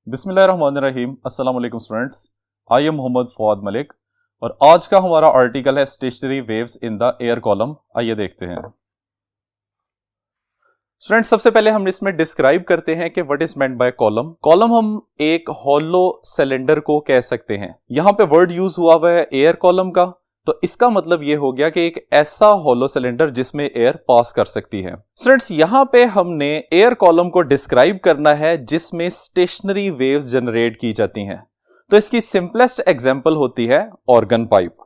बिस्मिल्लाहिर्रहमानिर्रहीम। अस्सलाम वालेकुम students, I am Mohammad Fawad Malik और आज का हमारा आर्टिकल है stationary waves in the air column. आइए देखते हैं स्टूडेंट्स। सबसे पहले हम इसमें डिस्क्राइब करते हैं कि what is meant by column. Column हम एक हॉलो सिलेंडर को कह सकते हैं। यहां पे वर्ड यूज हुआ है एयर कॉलम का, तो इसका मतलब यह हो गया कि एक ऐसा हॉलो सिलेंडर जिसमें एयर पास कर सकती है। स्टूडेंट्स, यहां पे हमने एयर कॉलम को डिस्क्राइब करना है जिसमें स्टेशनरी वेव्स जनरेट की जाती हैं। तो इसकी सिंपलेस्ट एग्जांपल होती है organ pipe.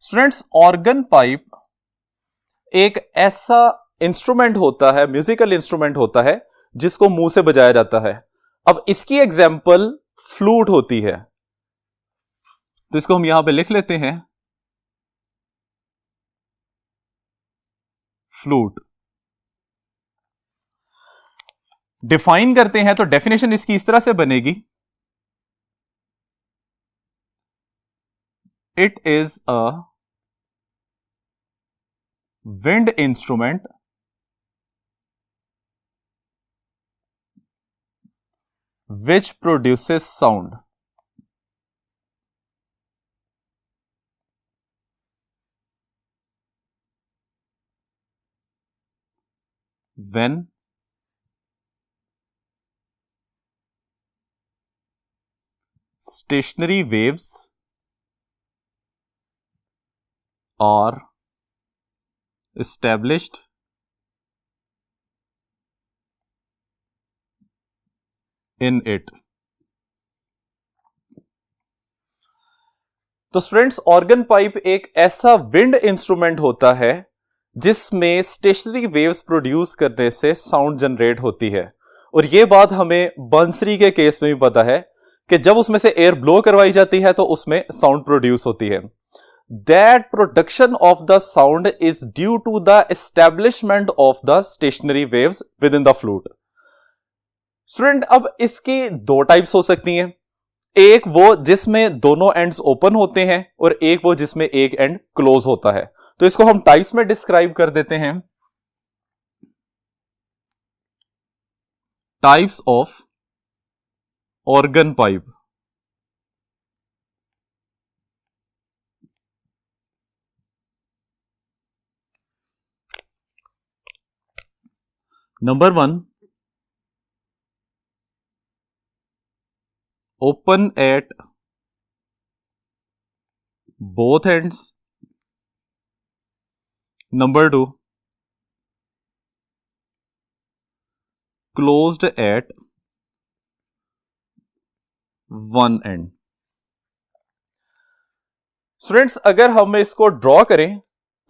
Students, organ pipe एक ऐसा इंस्ट्रूमेंट होता है, म्यूजिकल इंस्ट्रूमेंट होता है जिसको मुंह से बजाया जाता है। अब इसकी एग्जांपल फ्लूट होती है, तो इसको हम यहां पे लिख लेते हैं फ्लूट। डिफाइन करते हैं तो डेफिनेशन इसकी इस तरह से बनेगी, it is a wind instrument which produces sound when stationary waves are established in it। तो स्टूडेंट्स, ऑर्गन पाइप एक ऐसा विंड इंस्ट्रूमेंट होता है जिसमें स्टेशनरी वेव्स प्रोड्यूस करने से साउंड जनरेट होती है। और यह बात हमें बंसरी के केस में भी पता है कि जब उसमें से एयर ब्लो करवाई जाती है तो उसमें साउंड प्रोड्यूस होती है। That production of the sound is due to the establishment of the stationary waves within the flute। Student, अब इसकी दो टाइप्स हो सकती हैं। एक वो जिसमें दोनों एंड्स ओपन होते हैं और एक वो जिसमें एक एंड क्लोज होता है। तो इसको हम टाइप्स में डिस्क्राइब कर देते हैं। Types of organ pipe. Number 1, open at both ends। Number 2, closed at one end। Students, अगर हम इसको ड्रॉ करें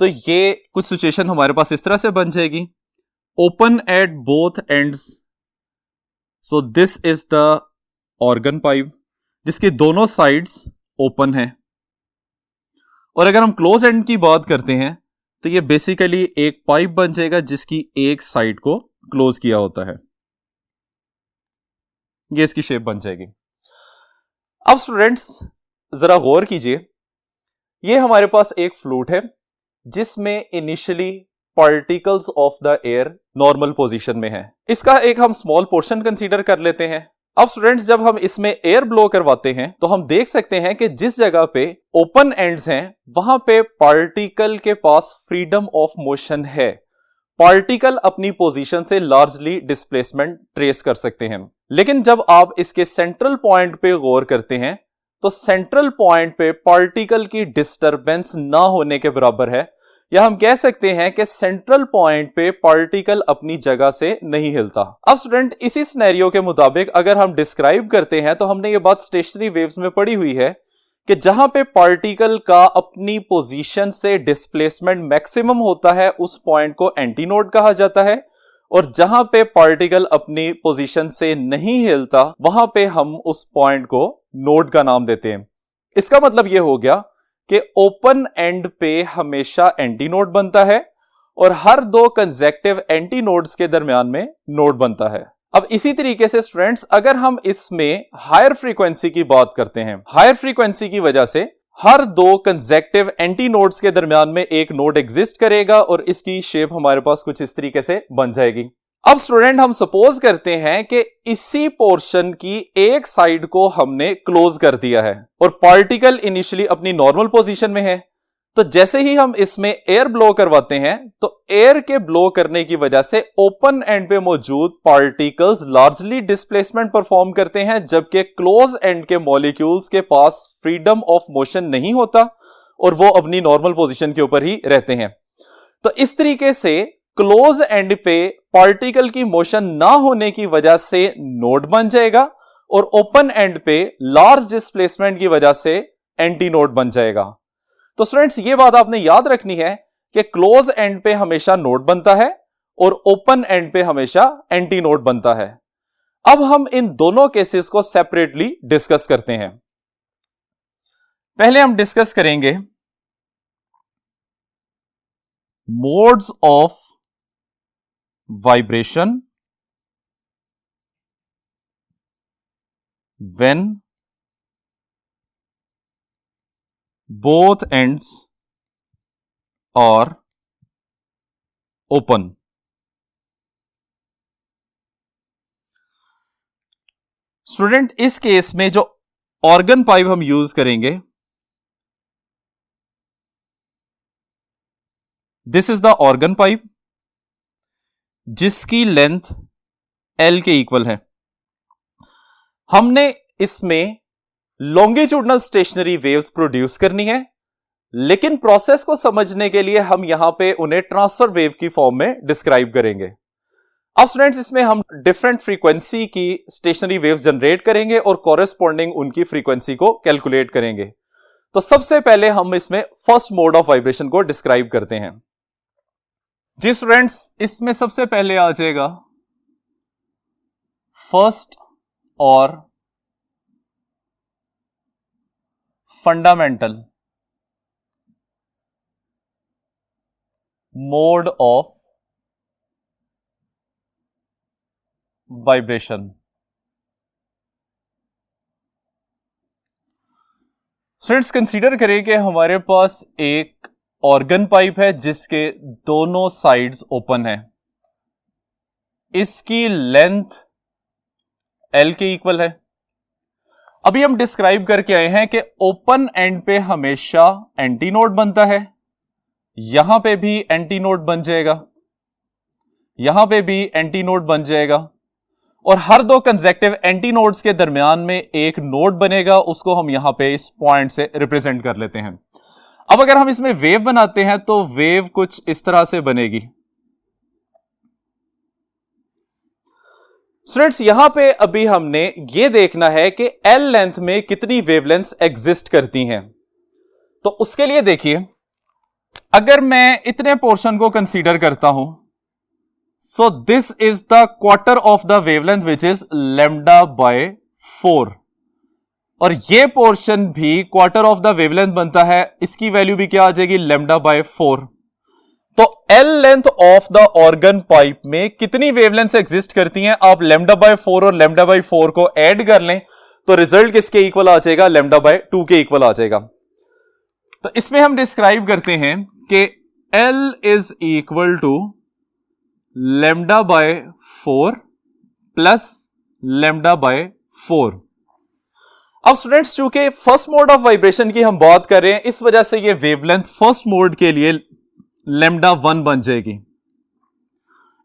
तो ये कुछ सिचुएशन हमारे पास इस तरह से बन जाएगी। Open at both ends, so this is the organ pipe जिसकी दोनों साइड्स ओपन है। और अगर हम क्लोज एंड की बात करते हैं तो ये बेसिकली एक पाइप बन जाएगा जिसकी एक साइड को क्लोज किया होता है। ये इसकी शेप बन जाएगी। अब स्टूडेंट्स जरा गौर कीजिए, ये हमारे पास एक फ्लूट है जिसमें initially particles of the air normal position में है। इसका एक हम स्मॉल पोर्शन कंसीडर कर लेते हैं। अब स्टूडेंट्स, जब हम इसमें एयर ब्लो करवाते हैं तो हम देख सकते हैं कि जिस जगह पे ओपन एंड्स हैं वहां पे पार्टिकल के पास फ्रीडम ऑफ मोशन है। पार्टिकल अपनी पोजीशन से लार्जली डिस्प्लेसमेंट ट्रेस कर सकते हैं। लेकिन जब आप इसके सेंट्रल पॉइंट पे गौर करते हैं तो सेंट्रल पॉइंट पे पार्टिकल की डिस्टरबेंस ना होने के बराबर है, या हम कह सकते हैं कि सेंट्रल पॉइंट पे पार्टिकल अपनी जगह से नहीं हिलता। अब स्टूडेंट, इसी सिनेरियो के मुताबिक अगर हम डिस्क्राइब करते हैं तो हमने ये बात स्टेशनरी वेव्स में पढ़ी हुई है कि जहां पे पार्टिकल का अपनी पोजीशन से डिस्प्लेसमेंट मैक्सिमम होता है उस पॉइंट को एंटीनोड कहा जाता है, और जहां पे पार्टिकल अपनी पोजीशन से नहीं हिलता वहां पे हम उस पॉइंट को नोड का नाम देते हैं। इसका मतलब यह हो गया कि ओपन एंड पे हमेशा एंटीनोड बनता है और हर दो कंसेक्टिव एंटीनोड्स के दरमियान में नोड बनता है। अब इसी तरीके से स्टूडेंट्स, अगर हम इसमें हायर फ्रीक्वेंसी की बात करते हैं, हायर फ्रीक्वेंसी की वजह से हर दो कंसेक्टिव एंटी नोड्स के दरमियान में एक नोड एग्जिस्ट करेगा और इसकी शेप हमारे पास कुछ इस तरीके से बन जाएगी। अब स्टूडेंट हम सपोज करते हैं कि इसी पोर्शन की एक साइड को हमने क्लोज कर दिया है और पार्टिकल इनिशियली अपनी नॉर्मल पोजीशन में है। तो जैसे ही हम इसमें एयर ब्लो करवाते हैं तो एयर के ब्लो करने की वजह से ओपन एंड पे मौजूद पार्टिकल्स लार्जली डिस्प्लेसमेंट परफॉर्म करते हैं, जबकि क्लोज एंड के मॉलिक्यूल्स के पास फ्रीडम ऑफ मोशन नहीं होता और वो अपनी नॉर्मल पोजीशन के ऊपर ही रहते हैं। तो इस तरीके से क्लोज एंड पे पार्टिकल की मोशन ना होने की वजह से नोड बन जाएगा और ओपन एंड पे लार्ज डिस्प्लेसमेंट की वजह से एंटी नोड बन जाएगा। तो स्टूडेंट्स ये बात आपने याद रखनी है कि क्लोज एंड पे हमेशा नोड बनता है और ओपन एंड पे हमेशा एंटी नोड बनता है। अब हम इन दोनों केसेस को सेपरेटली डिस्कस करते हैं। पहले हम डिस्कस करेंगे modes of vibration when both ends are open। Student इस केस में जो ऑर्गन पाइप हम यूज करेंगे, this is the organ pipe जिसकी लेंथ L के इक्वल है। हमने इसमें लॉन्गिट्यूडनल स्टेशनरी वेव्स प्रोड्यूस करनी है, लेकिन प्रोसेस को समझने के लिए हम यहां पे उन्हें ट्रांसफर वेव की फॉर्म में डिस्क्राइब करेंगे। अब स्टूडेंट्स इसमें हम डिफरेंट फ्रीक्वेंसी की स्टेशनरी वेव्स जनरेट करेंगे और कॉरेस्पॉन्डिंग उनकी फ्रीक्वेंसी को कैलकुलेट करेंगे। तो सबसे पहले हम इसमें फर्स्ट मोड ऑफ वाइब्रेशन को डिस्क्राइब करते हैं। जी स्टूडेंट्स, इसमें सबसे पहले आ जाएगा फर्स्ट और fundamental mode of vibration. Students consider करें कि हमारे पास एक ऑर्गन पाइप है जिसके दोनों साइड्स ओपन है। इसकी लेंथ L के इक्वल है। अभी हम डिस्क्राइब करके आए हैं कि ओपन एंड पे हमेशा एंटी नोड बनता है, यहां पे भी एंटी नोड बन जाएगा, यहां पे भी एंटी नोड बन जाएगा और हर दो कंसेक्टिव एंटी नोड्स के दरमियान में एक नोड बनेगा, उसको हम यहां पे इस पॉइंट से रिप्रेजेंट कर लेते हैं। अब अगर हम इसमें वेव बनाते हैं तो वेव कुछ इस तरह से बनेगी। स्टूडेंट्स यहां पे अभी हमने ये देखना है कि L लेंथ में कितनी वेवलेंथ्स एग्जिस्ट करती हैं। तो उसके लिए देखिए, अगर मैं इतने पोर्शन को कंसीडर करता हूं, so this is the quarter of the wavelength which is λ/4 और ये पोर्शन भी क्वार्टर ऑफ द वेवलेंथ बनता है। इसकी वैल्यू भी क्या आ जाएगी, λ/4। तो L length of the organ pipe में कितनी वेवलेंथ एग्जिस्ट करती हैं, आप λ/4 और λ/4 को ऐड कर लें तो रिजल्ट किसके इक्वल आ जाएगा, λ/2 के इक्वल आ जाएगा। तो इसमें हम डिस्क्राइब करते हैं कि L is equal to λ/4 plus λ/4। अब स्टूडेंट्स चूंकि फर्स्ट मोड ऑफ वाइब्रेशन की हम बात कर रहे हैं, इस वजह से ये वेवलेंथ फर्स्ट मोड के लिए λ1 बन जाएगी।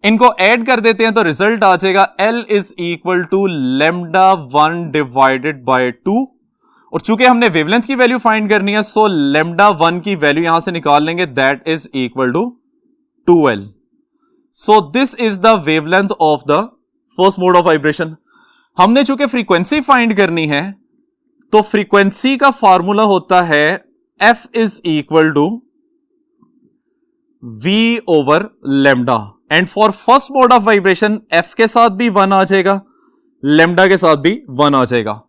इनको ऐड कर देते हैं तो रिजल्ट आ जाएगा L is equal to λ1 divided by 2 और चूंकि हमने वेवलेंथ की वैल्यू फाइंड करनी है, सो λ1 की वैल्यू यहां से निकाल लेंगे, that is equal to 2L। So this is the wavelength of the first mode of vibration. हमने चूंकि फ्रीक्वेंसी फाइंड करनी है तो फ्रीक्वेंसी का फॉर्मूला होता है F is equal to V over lambda and for first mode of vibration F के साथ भी 1 आ जाएगा, लैम्डा के साथ भी 1 आ जाएगा।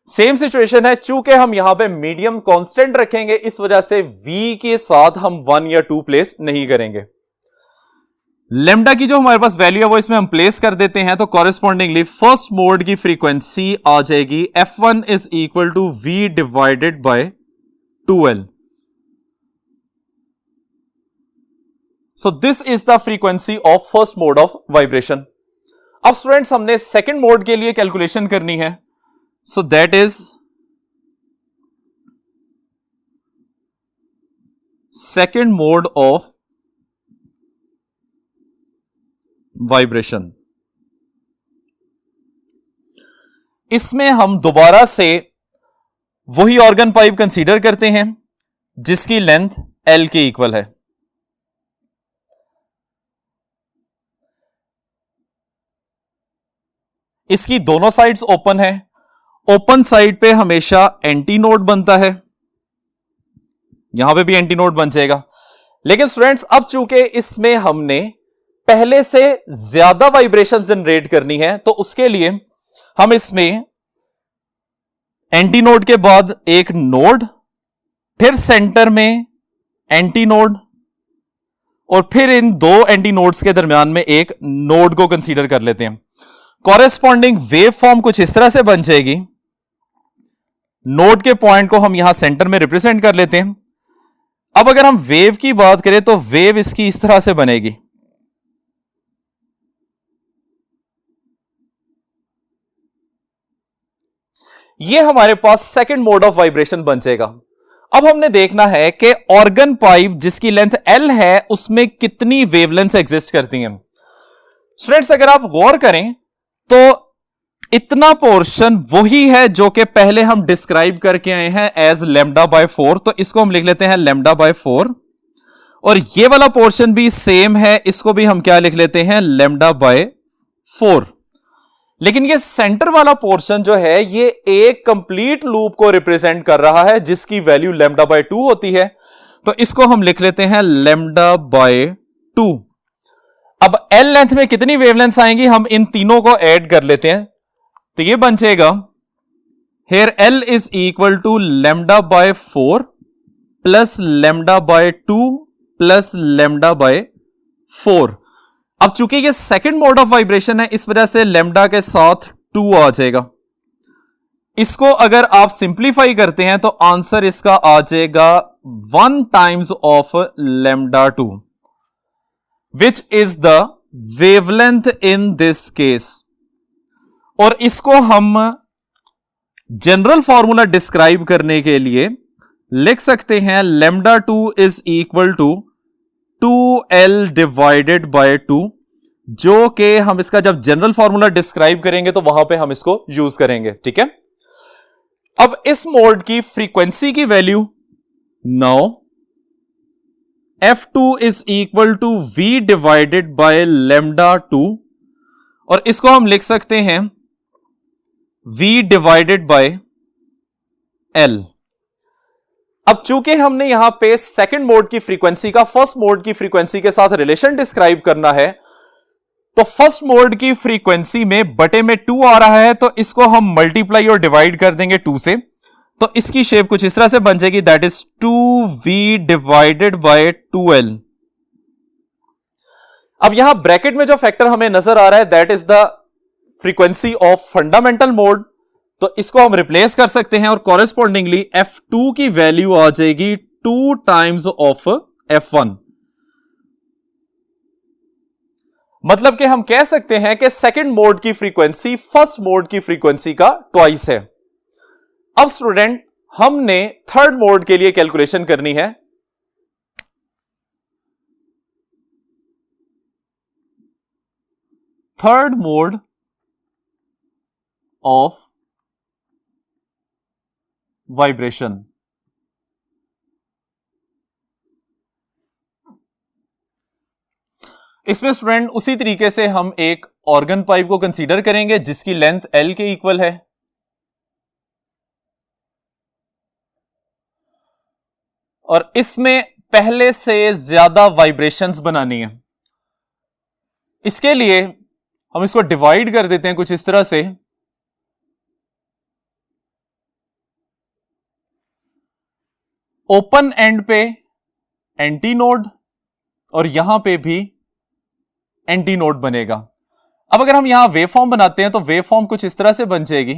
सेम सिचुएशन है, चूंकि हम यहां पे मीडियम कांस्टेंट रखेंगे इस वजह से V के साथ हम 1 या 2 प्लेस नहीं करेंगे। लैम्डा की जो हमारे पास वैल्यू है वो इसमें हम प्लेस कर देते हैं, तो कॉरेस्पॉन्डिंगली फर्स्ट मोड की फ्रीक्वेंसी आ जाएगी F1 is equal to V divided by 2L. So this is the frequency of first mode of vibration. अब स्टूडेंट्स हमने सेकंड मोड के लिए कैलकुलेशन करनी है. So that is second mode of vibration. इसमें हम दोबारा से वही ऑर्गन पाइप कंसीडर करते हैं जिसकी लेंथ L के इक्वल है. इसकी दोनों साइड्स ओपन है. ओपन साइड पे हमेशा एंटी नोड बनता है. यहां पे भी एंटी नोड बन जाएगा. लेकिन स्टूडेंट्स अब चूंकि इसमें हमने पहले से ज्यादा वाइब्रेशन जनरेट करनी है तो उसके लिए हम इसमें एंटी नोड के बाद एक नोड, फिर सेंटर में एंटी नोड और फिर इन दो एंटी नोड्स के दरमियान में एक नोड को कंसीडर कर लेते हैं. कॉरेस्पॉन्डिंग वेव फॉर्म कुछ इस तरह से बन जाएगी. नोड के पॉइंट को हम यहां सेंटर में रिप्रेजेंट कर लेते हैं. अब अगर हम वेव की बात करें तो वेव इसकी इस तरह से बनेगी. यह हमारे पास सेकंड मोड ऑफ वाइब्रेशन बन जाएगा. अब हमने देखना है कि ऑर्गन पाइप जिसकी लेंथ L है उसमें कितनी वेवलेंथ एग्जिस्ट करती हैं. स्टूडेंट्स अगर आप गौर करें तो इतना पोर्शन वही है जो कि पहले हम डिस्क्राइब करके आए हैं एज λ/4. तो इसको हम लिख लेते हैं λ/4 और ये वाला पोर्शन भी सेम है. इसको भी हम क्या लिख लेते हैं λ/4. लेकिन ये सेंटर वाला पोर्शन जो है ये एक कंप्लीट लूप को रिप्रेजेंट कर रहा है जिसकी वैल्यू λ/2 होती है. तो इसको हम लिख लेते हैं λ/2. अब L लेंथ में कितनी वेवलेंथ आएंगी हम इन तीनों को ऐड कर लेते हैं. तो ये बन जाएगा here L is equal to λ/4 plus λ/2 plus λ/4. अब चूंकि ये सेकंड मोड ऑफ वाइब्रेशन है इस वजह से लैम्डा के साथ 2 आ जाएगा. इसको अगर आप सिंप्लीफाई करते हैं तो आंसर इसका आ जाएगा 1 times of λ/2 which is the wavelength in this case. और इसको हम जनरल फॉर्मूला डिस्क्राइब करने के लिए लिख सकते हैं λ2 is equal to 2L divided by 2, जो कि हम इसका जब जनरल फॉर्मूला डिस्क्राइब करेंगे तो वहां पे हम इसको यूज करेंगे. ठीक है. अब इस मोड की फ्रीक्वेंसी की value now F2 is equal to V divided by λ2 और इसको हम लिख सकते हैं V डिवाइडेड बाय L. अब चूंकि हमने यहां पे सेकंड मोड की फ्रीक्वेंसी का फर्स्ट मोड की फ्रीक्वेंसी के साथ रिलेशन डिस्क्राइब करना है तो फर्स्ट मोड की फ्रीक्वेंसी में बटे में 2 आ रहा है तो इसको हम मल्टीप्लाई और डिवाइड कर देंगे 2 से. तो इसकी शेप कुछ इस तरह से बन जाएगी that is 2V divided by 2L. अब यहां ब्रैकेट में जो फैक्टर हमें नजर आ रहा है that is the frequency of fundamental mode. तो इसको हम रिप्लेस कर सकते हैं और कॉरेस्पॉन्डिंगली F2 की वैल्यू आ जाएगी 2 टाइम्स ऑफ F1. मतलब कि हम कह सकते हैं कि सेकंड मोड की फ्रीक्वेंसी फर्स्ट मोड की फ्रीक्वेंसी का ट्वाइस है. अब स्टूडेंट हमने थर्ड मोड के लिए कैलकुलेशन करनी है. Third mode of vibration. इसमें स्टूडेंट उसी तरीके से हम एक ऑर्गन पाइप को कंसीडर करेंगे जिसकी लेंथ L के इक्वल है और इसमें पहले से ज्यादा वाइब्रेशंस बनानी है. इसके लिए हम इसको डिवाइड कर देते हैं कुछ इस तरह से. ओपन एंड पे एंटी नोड और यहां पे भी एंटी नोड बनेगा. अब अगर हम यहां वेव फॉर्म बनाते हैं तो वेव फॉर्म कुछ इस तरह से बन जाएगी.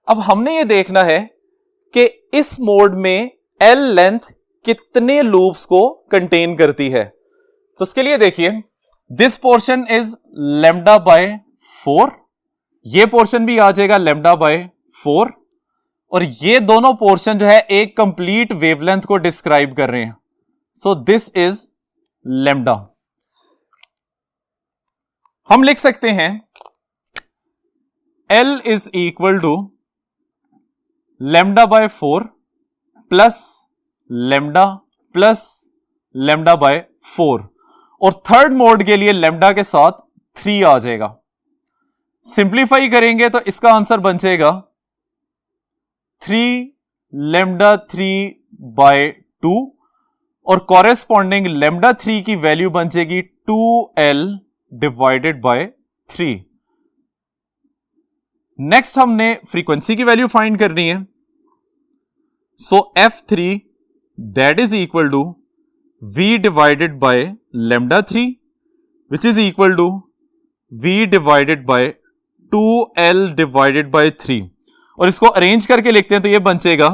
अब हमने ये देखना है कि इस मोड में एल लेंथ कितने लूप्स को कंटेन करती है। तो उसके लिए देखिए, this portion is lambda by 4, ये पोर्शन भी आ जाएगा लैम्डा बाय 4, और ये दोनों पोर्शन जो है एक कंप्लीट वेवलेंथ को डिस्क्राइब कर रहे हैं। So this is lambda. हम लिख सकते हैं L is equal to lambda by 4 plus lambda by 4, और थर्ड मोड के लिए लैम्डा के साथ 3 आ जाएगा। सिंप्लीफाई करेंगे तो इसका आंसर बन जाएगा 3 लैम्डा 3 बाय 2, और कॉरेस्पॉन्डिंग लैम्डा 3 की वैल्यू बन जाएगी 2L डिवाइडेड बाय 3। नेक्स्ट हमने फ्रीक्वेंसी की वैल्यू फाइंड करनी है। So F3 that is equal to V divided by lambda 3 which is equal to V divided by 2L divided by 3, और इसको अरेंज करके लिखते हैं तो ये बन जाएगा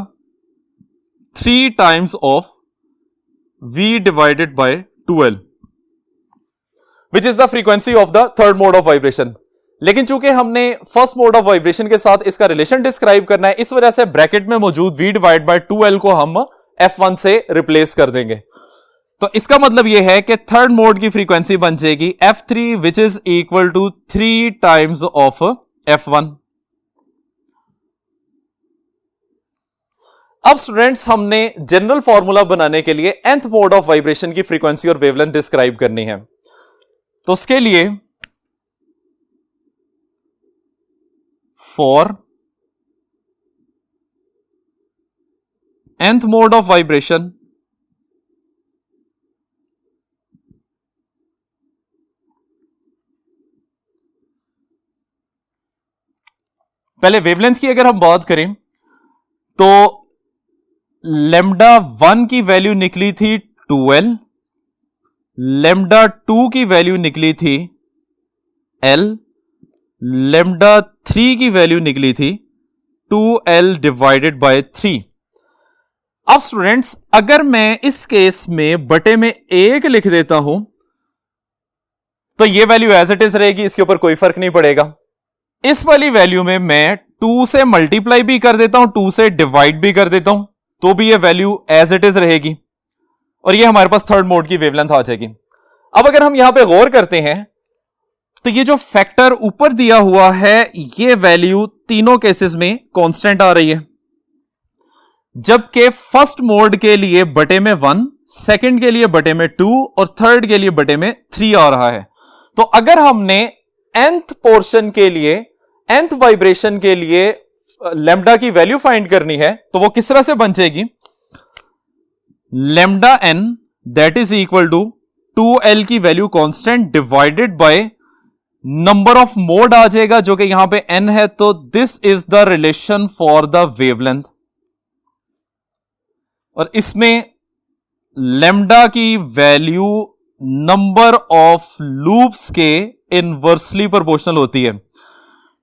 3 times of V divided by 2L, which is the frequency of the third mode of vibration. लेकिन चूंकि हमने फर्स्ट मोड ऑफ वाइब्रेशन के साथ इसका रिलेशन डिस्क्राइब करना है, इस वजह से ब्रैकेट में मौजूद V डिवाइड बाय 2L को हम F1 से रिप्लेस कर देंगे। तो इसका मतलब यह है कि थर्ड मोड की फ्रीक्वेंसी बन जाएगी F3 which is equal to 3 times of F1। अब स्टूडेंट्स, हमने जनरल फॉर्मूला बनाने के लिए nth मोड ऑफ वाइब्रेशन की फ्रीक्वेंसी और वेवलेंथ डिस्क्राइब करनी है। तो उसके लिए for nth mode of vibration पहले वेवलेंथ की अगर हम बात करें तो लैम्डा 1 की वैल्यू निकली थी 2L, लैम्डा 2 की वैल्यू निकली थी L, लैम्डा 3 की वैल्यू निकली थी 2L डिवाइडेड बाय 3। अब स्टूडेंट्स, अगर मैं इस केस में बटे में 1 लिख देता हूं तो ये वैल्यू एज इट इज रहेगी, इसके ऊपर कोई फर्क नहीं पड़ेगा। इस वाली वैल्यू में मैं 2 से मल्टीप्लाई भी कर देता हूं, 2 से डिवाइड भी कर देता हूं, तो भी ये वैल्यू एज इट इज रहेगी, और ये हमारे पास थर्ड मोड की वेवलेंथ आ जाएगी। अब अगर हम यहां पे गौर करते हैं तो ये जो फैक्टर ऊपर दिया हुआ है, ये वैल्यू तीनों केसेस में कांस्टेंट आ रही है, जबकि फर्स्ट मोड के लिए बटे में 1, सेकंड के लिए बटे में 2 और थर्ड के लिए बटे में 3 आ रहा है। तो अगर हमने nth पोर्शन के लिए, nth वाइब्रेशन के लिए लैम्डा की वैल्यू फाइंड करनी है तो वो किस तरह से बन जाएगी, lambda n that is equal to 2L की value constant divided by number of mode आ जाएगा जो कि यहां पे n है, तो this is the relation for the wavelength, और इसमें लैम्डा की वैल्यू नंबर ऑफ लूप्स के इनवर्सली प्रोपोर्शनल होती है,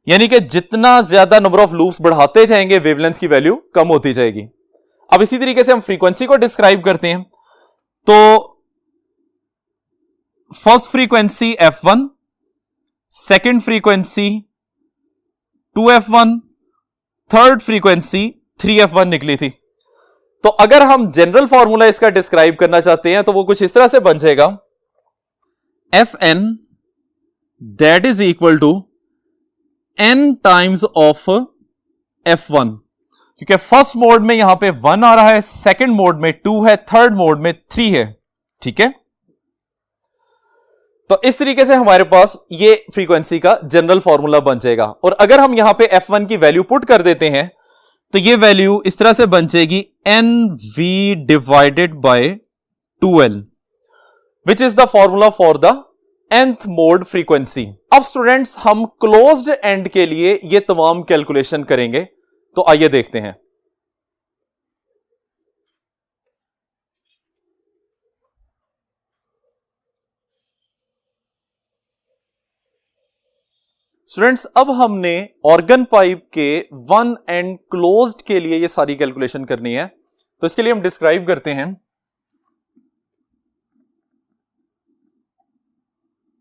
यानी कि जितना ज्यादा नंबर ऑफ लूप्स बढ़ाते जाएंगे वेवलेंथ की वैल्यू कम होती जाएगी। अब इसी तरीके से हम फ्रीक्वेंसी को डिस्क्राइब करते हैं, तो first frequency F1, second frequency 2F1, third frequency 3F1 निकली थी। तो अगर हम जनरल फॉर्मूला इसका डिस्क्राइब करना चाहते हैं तो वो कुछ इस तरह से बन जाएगा, Fn that is equal to n times of F1, क्योंकि फर्स्ट मोड में यहां पे 1 आ रहा है, सेकंड मोड में 2 है, थर्ड मोड में 3 है। ठीक है, तो इस तरीके से हमारे पास ये फ्रीक्वेंसी का जनरल फॉर्मूला बन जाएगा, और अगर हम यहां पे F1 की वैल्यू पुट कर देते हैं तो ये वैल्यू इस तरह से बन जाएगी NV divided by 2L, which is the formula for the nth mode frequency. अब स्टूडेंट्स, हम क्लोज्ड एंड के लिए ये तमाम कैलकुलेशन करेंगे, तो आइए देखते हैं। स्टूडेंट्स, अब हमने ऑर्गन पाइप के वन एंड क्लोज्ड के लिए ये सारी कैलकुलेशन करनी है। तो इसके लिए हम डिस्क्राइब करते हैं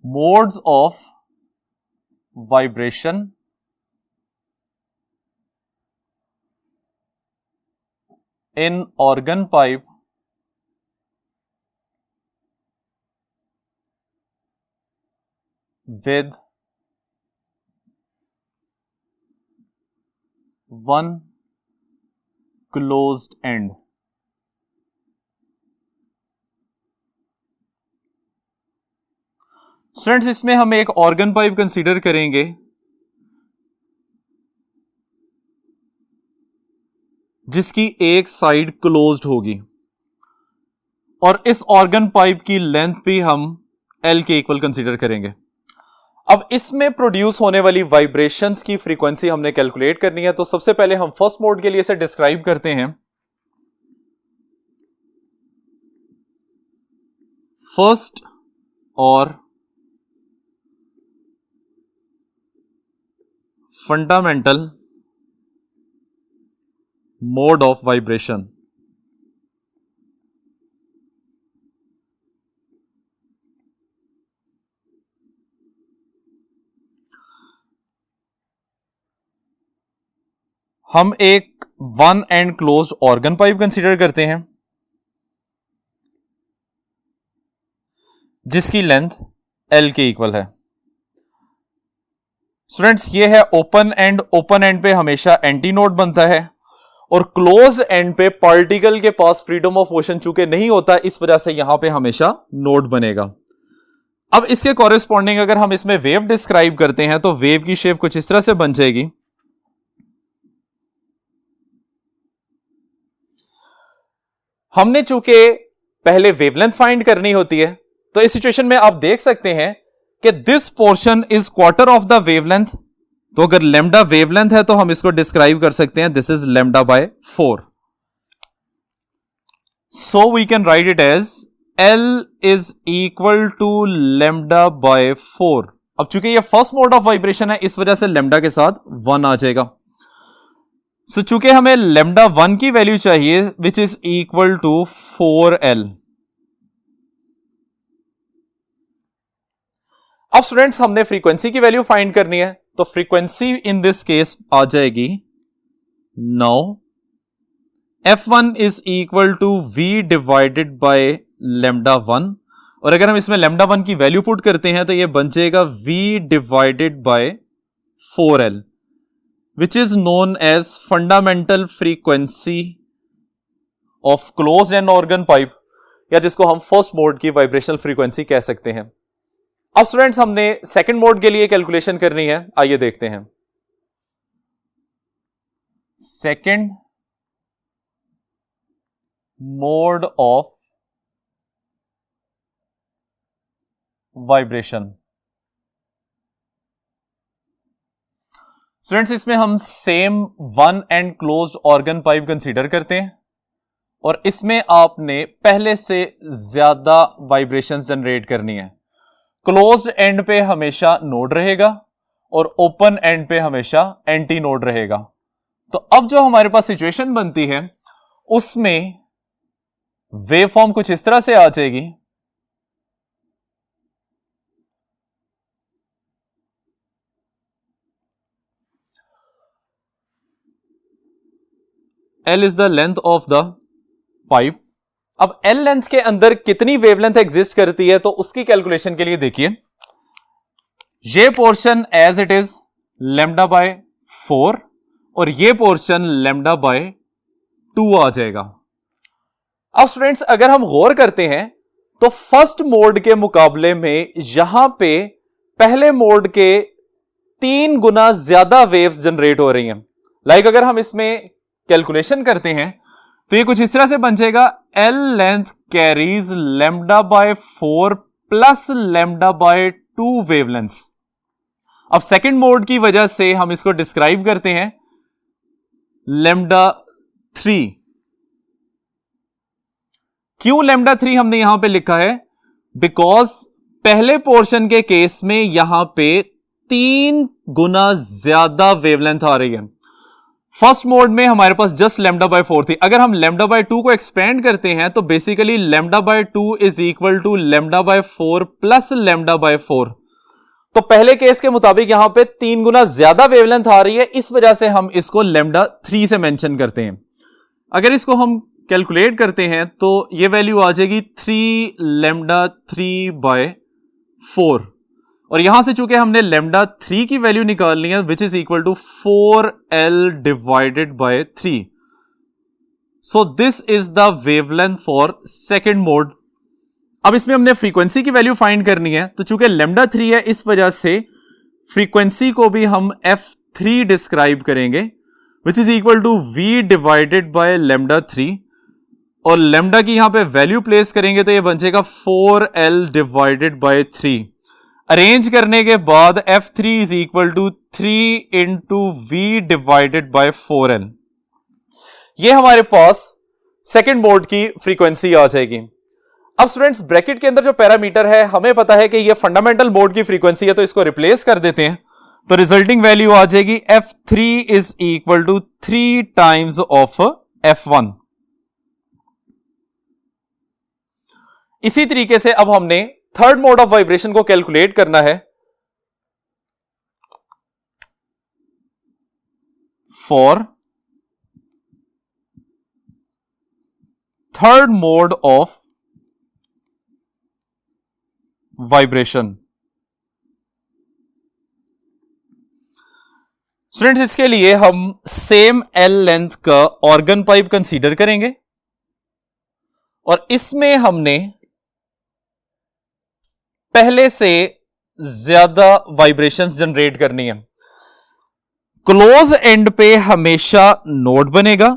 modes of vibration in organ pipe with one closed end. Students, इसमें हम एक ऑर्गन पाइप कंसीडर करेंगे जिसकी एक साइड क्लोज्ड होगी और इस ऑर्गन पाइप की लेंथ भी हम L के इक्वल कंसीडर करेंगे। अब इसमें प्रोड्यूस होने वाली वाइब्रेशंस की फ्रीक्वेंसी हमने कैलकुलेट करनी है। तो सबसे पहले हम फर्स्ट मोड के लिए इसे डिस्क्राइब करते हैं। फर्स्ट और फंडामेंटल मोड ऑफ वाइब्रेशन। हम एक one and closed organ pipe consider करते हैं जिसकी लेंथ L के इक्वल है। स्टूडेंट्स, ये है ओपन एंड। ओपन एंड पे हमेशा एंटी नोड बनता है और क्लोज्ड एंड पे पार्टिकल के पास फ्रीडम ऑफ मोशन चूंकि नहीं होता, इस वजह से यहां पे हमेशा नोड बनेगा। अब इसके कॉरेस्पॉन्डिंग अगर हम इसमें वेव डिस्क्राइब करते हैं तो वेव की शेप कुछ इस तरह से बन जाएगी। हमने चूंकि पहले वेवलेंथ फाइंड करनी होती है, तो इस सिचुएशन में आप देख सकते हैं कि this portion is quarter of the wavelength. तो अगर लेमडा वेवलेंथ है तो हम इसको डिस्क्राइब कर सकते हैं this is lambda by 4। So we can write it as L is equal to lambda by 4। अब चूंकि ये फर्स्ट मोड ऑफ वाइब्रेशन है, इस वजह से लेमडा के साथ 1 आ जाएगा। सो चूंकि हमें लेमडा 1 की वैल्यू चाहिए विच इज इक्वल टू 4L। अब स्टूडेंट्स, हमने फ्रीक्वेंसी की वैल्यू फाइंड करनी है। तो फ्रीक्वेंसी इन दिस केस आ जाएगी now F1 is equal to V divided by lambda 1। और अगर हम इसमें लेमडा 1 की वैल्यू पुट करते हैं तो यह बन जाएगा V divided by 4L which is known as fundamental frequency of closed end organ pipe, या जिसको हम फर्स्ट मोड की वाइब्रेशनल फ्रीक्वेंसी कह सकते हैं। अब स्टूडेंट्स, हमने सेकंड मोड के लिए कैलकुलेशन करनी है। आइए देखते हैं। Second mode of vibration. Students, इसमें हम same one and closed organ pipe consider करते हैं और इसमें आपने पहले से ज्यादा वाइब्रेशंस जनरेट करनी है। क्लोज्ड एंड पे हमेशा नोड रहेगा और ओपन एंड पे हमेशा एंटी नोड रहेगा। तो अब जो हमारे पास सिचुएशन बनती है उसमें वेव फॉर्म कुछ इस तरह से आ जाएगी। L is the length of the pipe. अब L लेंथ के अंदर कितनी वेवलेंथ एग्जिस्ट करती है तो उसकी कैलकुलेशन के लिए देखिए, ये portion as it is lambda by 4 और ये पोर्शन लेमडा बाय 2 आ जाएगा। अब स्टूडेंट्स, अगर हम गौर करते हैं तो फर्स्ट मोड के मुकाबले में यहां पे पहले मोड के 3 गुना ज्यादा वेव्स जनरेट हो रही हैं। लाइक अगर हम इसमें कैलकुलेशन करते हैं तो ये कुछ इस तरह से बन जाएगा L length carries lambda by 4 plus lambda by 2 wavelengths. अब सेकंड मोड की वजह से हम इसको डिस्क्राइब करते हैं लेमडा 3। क्यों लेमडा 3 हमने यहां पे लिखा है? बिकॉज पहले पोर्शन के केस में यहां पे 3 गुना ज्यादा वेवलेंथ आ रही है। फर्स्ट मोड में हमारे पास जस्ट लैम्डा बाय 4 थी। अगर हम लैम्डा बाय 2 को एक्सपेंड करते हैं तो basically lambda by 2 is equal to lambda by 4 plus lambda by 4। तो पहले केस के मुताबिक यहां पे 3 गुना ज्यादा वेवलेंथ आ रही है, इस वजह से हम इसको लैम्डा 3 से मेंशन करते हैं। अगर इसको हम कैलकुलेट करते हैं तो ये वैल्यू आ जाएगी 3 लैम्डा 3 बाय 4, और यहां से चूंकि हमने लैम्डा 3 की वैल्यू निकालनी है which is equal to 4L divided by 3। So this is the wavelength for second mode. अब इसमें हमने फ्रीक्वेंसी की वैल्यू फाइंड करनी है, तो चूंकि लैम्डा 3 है इस वजह से फ्रीक्वेंसी को भी हम F3 डिस्क्राइब करेंगे which is equal to V divided by lambda 3, और लैम्डा की यहां पे वैल्यू प्लेस करेंगे तो ये बन जाएगा 4L डिवाइडेड बाय 3। अरेंज करने के बाद F3 is equal to 3 into V divided by 4L। ये हमारे पास सेकेंड मोड की फ्रीक्वेंसी आ जाएगी। अब स्टूडेंट्स ब्रैकेट के अंदर जो पैरामीटर है हमें पता है कि ये फंडामेंटल मोड की फ्रीक्वेंसी है, तो इसको रिप्लेस कर देते हैं, तो रिजल्टिंग वैल्यू आ जाएगी F3 is equal to 3 times of F1। इसी तरीके से अब हमने थर्ड मोड ऑफ वाइब्रेशन को कैलकुलेट करना है। For third mode of vibration students, इसके लिए हम सेम L लेंथ का ऑर्गन पाइप कंसीडर करेंगे और इसमें हमने पहले से ज्यादा वाइब्रेशंस जनरेट करनी है। क्लोज एंड पे हमेशा नोड बनेगा,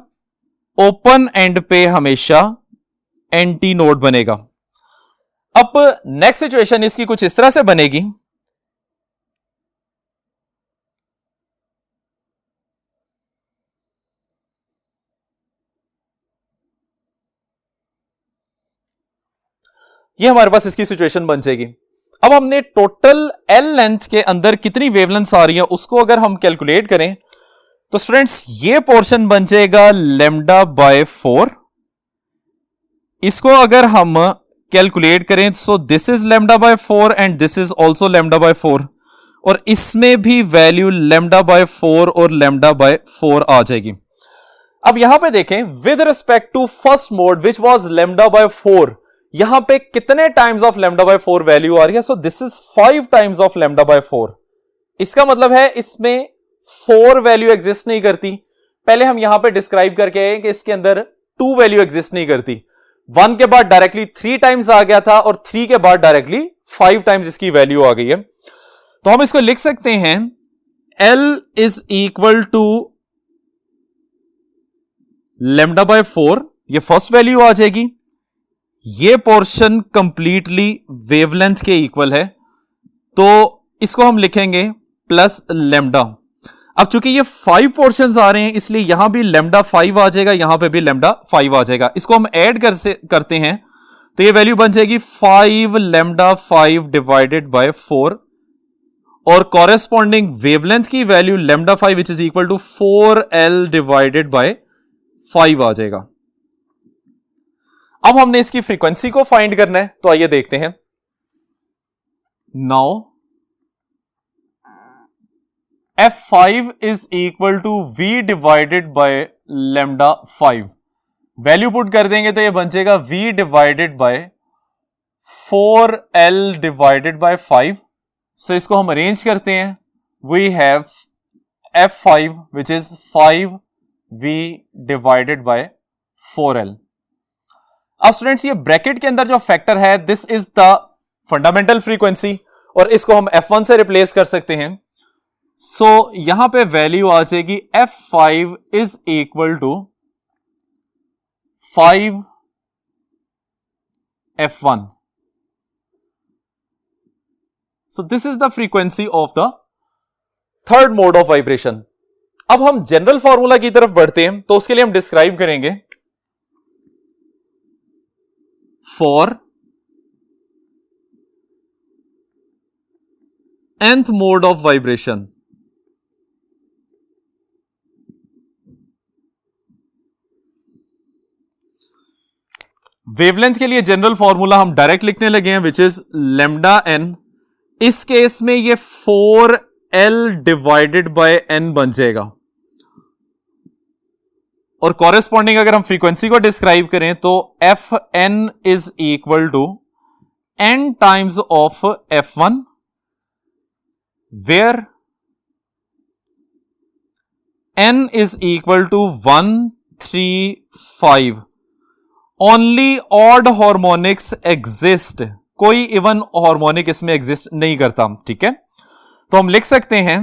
ओपन एंड पे हमेशा एंटी नोड बनेगा। अब नेक्स्ट सिचुएशन इसकी कुछ इस तरह से बनेगी। ये हमारे पास इसकी सिचुएशन बन जाएगी। अब हमने टोटल L लेंथ के अंदर कितनी वेवलेंथ आ रही है उसको अगर हम कैलकुलेट करें तो स्टूडेंट्स ये पोर्शन बन जाएगा लैम्डा बाय 4। इसको अगर हम कैलकुलेट करें सो this is lambda by 4 and this is also lambda by 4, और इसमें भी वैल्यू लैम्डा बाय 4 और लैम्डा बाय 4 आ जाएगी। अब यहां पे देखें with respect to first mode which was lambda by 4, यहां पे कितने times of lambda by 4 value आ रही है। So this is 5 times of lambda by 4। इसका मतलब है इसमें 4 वैल्यू एग्जिस्ट नहीं करती। पहले हम यहां पे डिस्क्राइब करके आए कि इसके अंदर 2 वैल्यू एग्जिस्ट नहीं करती। 1 के बाद डायरेक्टली 3 टाइम्स आ गया था और 3 के बाद डायरेक्टली 5 टाइम्स इसकी वैल्यू आ गई है। तो हम इसको लिख सकते हैं L is equal to lambda by 4, ये फर्स्ट वैल्यू आ जाएगी। ये पोर्शन कंप्लीटली वेवलेंथ के इक्वल है, तो इसको हम लिखेंगे प्लस लैम्डा। अब चूंकि ये 5 पोर्शंस आ रहे हैं इसलिए यहां भी लैम्डा 5 आ जाएगा, यहां पे भी लैम्डा 5 आ जाएगा। इसको हम ऐड करते हैं तो ये वैल्यू बन जाएगी 5 लैम्डा 5 डिवाइडेड बाय 4, और कॉरेस्पॉन्डिंग वेवलेंथ की value lambda 5 which is equal to 4L divided by 5 आ जाएगा। अब हमने इसकी फ्रीक्वेंसी को फाइंड करना है, तो आइए देखते हैं। Now F5 is equal to V divided by lambda 5। Value put कर देंगे तो ये बन जाएगा V divided by 4L divided by 5। सो इसको हम अरेंज करते हैं। We have F5 which is 5V divided by 4L। अब स्टूडेंट्स ये ब्रैकेट के अंदर जो फैक्टर है this is the fundamental frequency, और इसको हम F1 से रिप्लेस कर सकते हैं। सो यहां पे वैल्यू आ जाएगी F5 is equal to 5 F1। So this is the frequency of the third mode of vibration. अब हम जनरल फॉर्मूला की तरफ बढ़ते हैं, तो उसके लिए हम डिस्क्राइब करेंगे for nth mode of vibration. Wavelength के लिए जनरल फॉर्मूला हम डायरेक्ट लिखने लगे हैं, विच इज लैम्डा एन। इस केस में ये 4L डिवाइडेड बाय n बन जाएगा, और कॉरेस्पॉन्डिंग अगर हम फ्रीक्वेंसी को डिस्क्राइब करें तो Fn is equal to n times of F1, where n is equal to 1, 3, 5। Only odd harmonics exist, कोई इवन हार्मोनिक इसमें एग्जिस्ट नहीं करता। ठीक है, तो हम लिख सकते हैं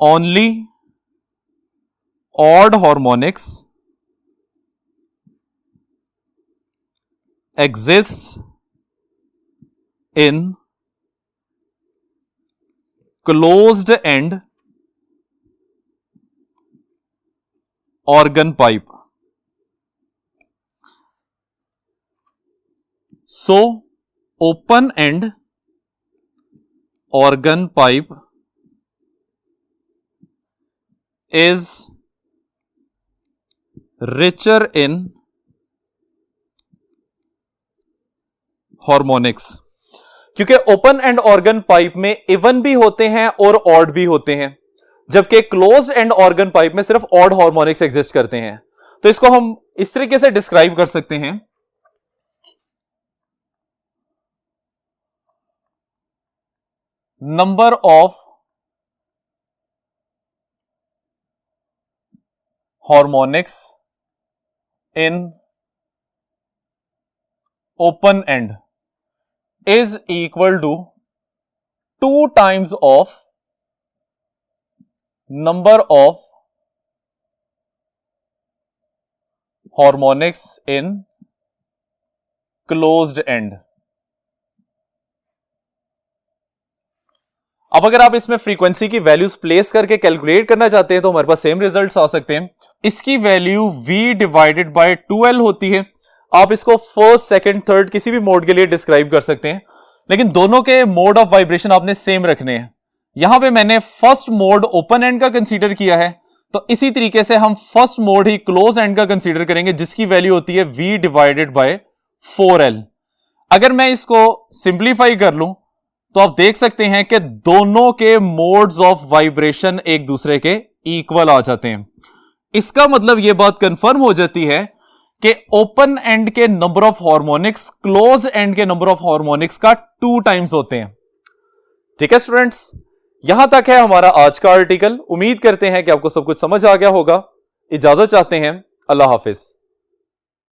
only odd harmonics exist in closed end organ pipe. So, open end organ pipe is richer in harmonics, क्योंकि ओपन एंड ऑर्गन पाइप में इवन भी होते हैं और ऑड भी होते हैं, जबकि क्लोज एंड ऑर्गन पाइप में सिर्फ ऑड हार्मोनिक्स एग्जिस्ट करते हैं। तो इसको हम इस तरीके से डिस्क्राइब कर सकते हैं, number of harmonics in open and is equal to 2 times of number of harmonics in closed end। अब अगर आप इसमें फ्रीक्वेंसी की वैल्यूज प्लेस करके कैलकुलेट करना चाहते हैं तो हमारे पास सेम रिजल्ट्स आ सकते हैं। इसकी value V divided by 2L होती है। आप इसको फर्स्ट, सेकंड, थर्ड किसी भी मोड के लिए डिस्क्राइब कर सकते हैं, लेकिन दोनों के मोड ऑफ वाइब्रेशन आपने सेम रखने हैं। यहां पे मैंने फर्स्ट मोड ओपन एंड का कंसीडर किया है, तो इसी तरीके से हम first mode he close and का कंसीडर करेंगे, जिसकी वैल्यू होती है V डिवाइडेड बाय 4L। अगर मैं इसको सिंप्लीफाई कर लूं तो आप देख सकते हैं कि दोनों के मोड्स ऑफ वाइब्रेशन एक दूसरे के इक्वल आ जाते हैं। इसका मतलब यह बात कंफर्म हो जाती है कि ओपन एंड के number of harmonics close and के नंबर ऑफ हार्मोनिक्स का 2 टाइम्स होते हैं। ठीक है स्टूडेंट्स, यहां तक है हमारा आज का आर्टिकल। उम्मीद करते हैं कि आपको सब कुछ समझ आ गया होगा। इजाजत चाहते हैं, अल्लाह हाफिज।